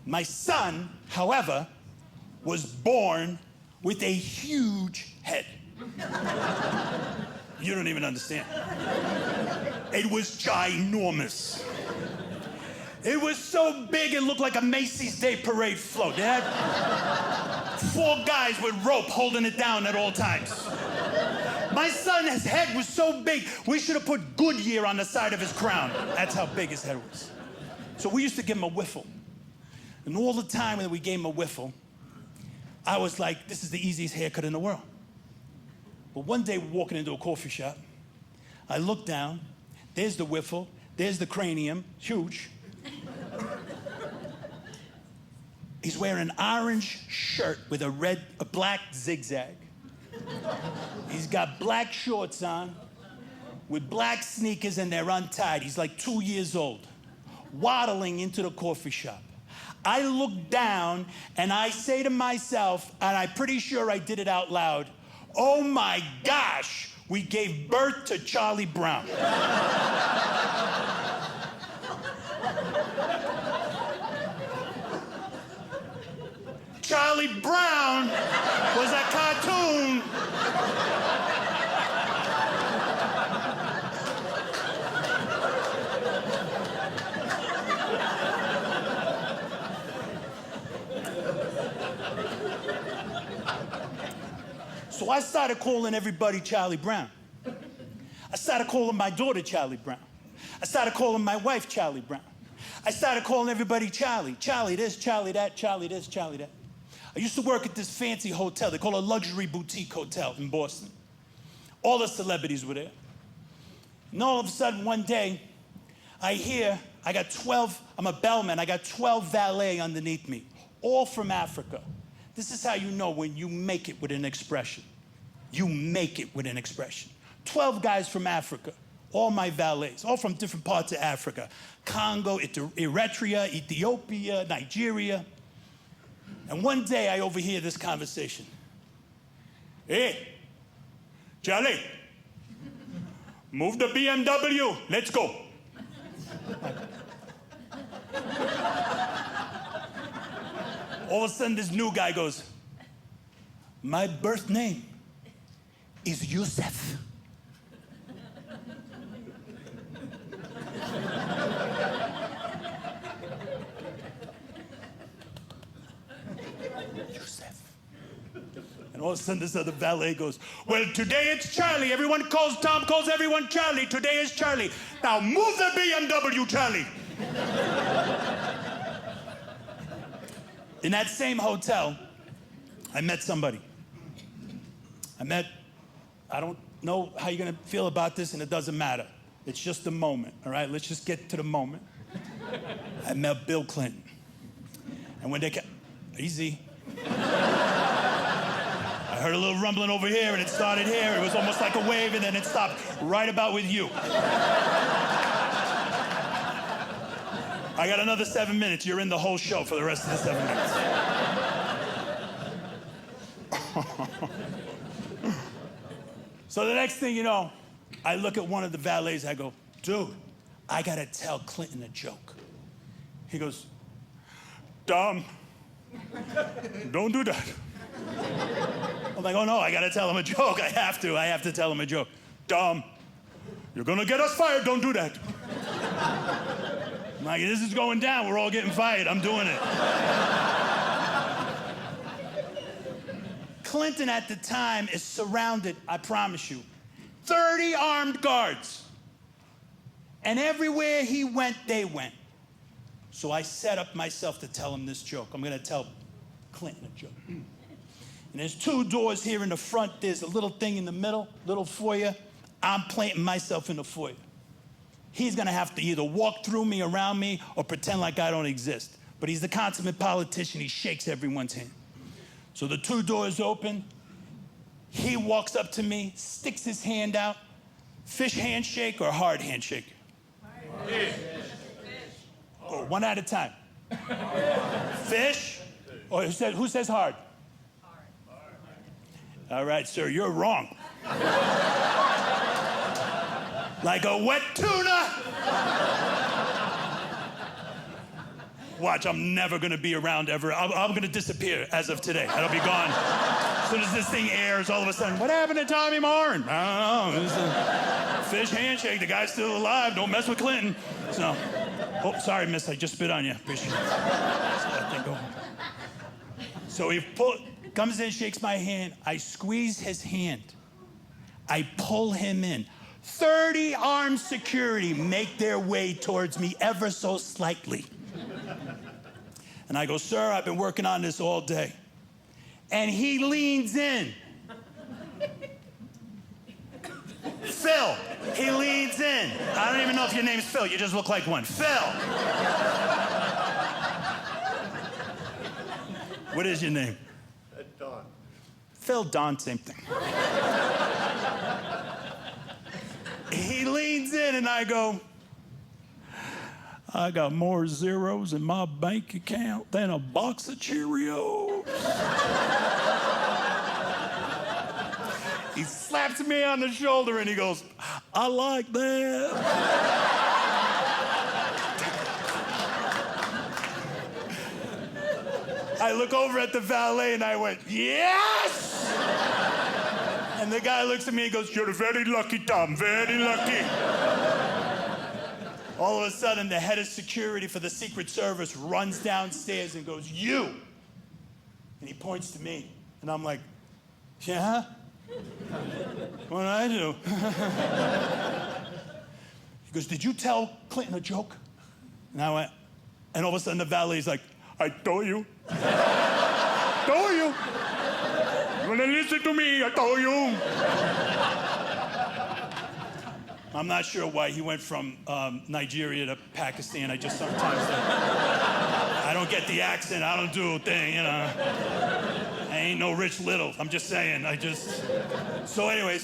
My son, however, was born with a huge head. You don't even understand. It was ginormous. It was so big it looked like a Macy's Day Parade float. They had 4 guys with rope holding it down at all times. My son's head was so big, we should have put Goodyear on the side of his crown. That's how big his head was. So we used to give him a whiffle. And all the time that we gave him a whiffle, I was like, this is the easiest haircut in the world. But one day, we're walking into a coffee shop. I look down. There's the whiffle. There's the cranium. Huge. He's wearing an orange shirt with a black zigzag. He's got black shorts on with black sneakers, and they're untied. He's like 2 years old, waddling into the coffee shop. I look down, and I say to myself, and I'm pretty sure I did it out loud, oh my gosh, we gave birth to Charlie Brown. Charlie Brown was a cartoon. So I started calling everybody Charlie Brown. I started calling my daughter Charlie Brown. I started calling my wife Charlie Brown. I started calling everybody Charlie. Charlie this, Charlie that, Charlie this, Charlie that. I used to work at this fancy hotel. They call it a luxury boutique hotel in Boston. All the celebrities were there. And all of a sudden, one day, I hear, I'm a bellman, I got 12 valets underneath me, all from Africa. This is how you know when you make it with an expression. You make it with an expression. 12 guys from Africa, all my valets, all from different parts of Africa. Congo, Eritrea, Ethiopia, Nigeria. And one day I overhear this conversation. Hey, Charlie, move the BMW, let's go. All of a sudden this new guy goes, my birth name is Yusuf. And all of a sudden this other valet goes, well, today it's Charlie. Tom calls everyone Charlie. Today is Charlie. Now move the BMW, Charlie. In that same hotel, I met somebody. I don't know how you're gonna feel about this, and it doesn't matter. It's just a moment, all right? Let's just get to the moment. I met Bill Clinton. And when they came, easy. I heard a little rumbling over here, and it started here. It was almost like a wave, and then it stopped right about with you. I got another 7 minutes. You're in the whole show for the rest of the 7 minutes. So the next thing you know, I look at one of the valets. I go, dude, I got to tell Clinton a joke. He goes, Tom, don't do that. I'm like, oh no, I got to tell him a joke. I have to tell him a joke. Tom, you're going to get us fired. Don't do that. I'm like, this is going down. We're all getting fired. I'm doing it. Clinton at the time is surrounded, I promise you, 30 armed guards. And everywhere he went, they went. So I set up myself to tell him this joke. I'm going to tell Clinton a joke. And there's 2 doors here in the front. There's a little thing in the middle, little foyer. I'm planting myself in the foyer. He's going to have to either walk through me, around me, or pretend like I don't exist. But he's the consummate politician. He shakes everyone's hand. So the 2 doors open. He walks up to me, sticks his hand out. Fish handshake or hard handshake? Fish. Oh, one at a time. Fish? Or who says hard? All right, sir, you're wrong. Like a wet tuna. watch, I'm never gonna be around ever. I'm gonna disappear as of today. I'll be gone. As soon as this thing airs, all of a sudden, what happened to Tommy Morin? I don't know. It was a fish handshake. The guy's still alive. Don't mess with Clinton. So, oh, sorry, miss. I just spit on you. Appreciate it. So, let that go. So he comes in, shakes my hand. I squeeze his hand. I pull him in. 30 armed security make their way towards me ever so slightly. And I go, sir, I've been working on this all day. And he leans in. Phil, he leans in. I don't even know if your name's Phil. You just look like one. Phil. What is your name? Don. Phil, Don, same thing. He leans in and I go, I got more zeros in my bank account than a box of Cheerios. He slaps me on the shoulder and he goes, I like that. I look over at the valet and I went, yes! And the guy looks at me and goes, you're very lucky, Tom, very lucky. All of a sudden, the head of security for the Secret Service runs downstairs and goes, you. And he points to me. And I'm like, yeah? What did I do? He goes, did you tell Clinton a joke? And I went, and all of a sudden the valet's like, I told you. Told you. You wanna listen to me, I told you. I'm not sure why he went from Nigeria to Pakistan. I just sometimes, I don't get the accent. I don't do a thing, you know. I ain't no Rich Little. I'm just saying, So anyway,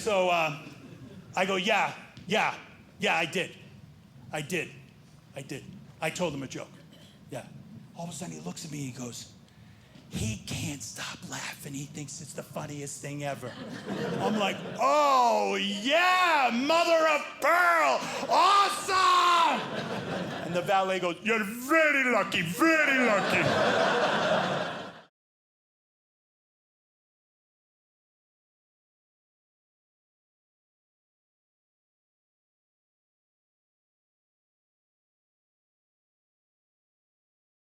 I go, yeah, I did. I told him a joke, yeah. All of a sudden he looks at me, he goes, he can't stop laughing. He thinks it's the funniest thing ever. I'm like, oh, yeah, mother of pearl, awesome! And the valet goes, you're very lucky, very lucky.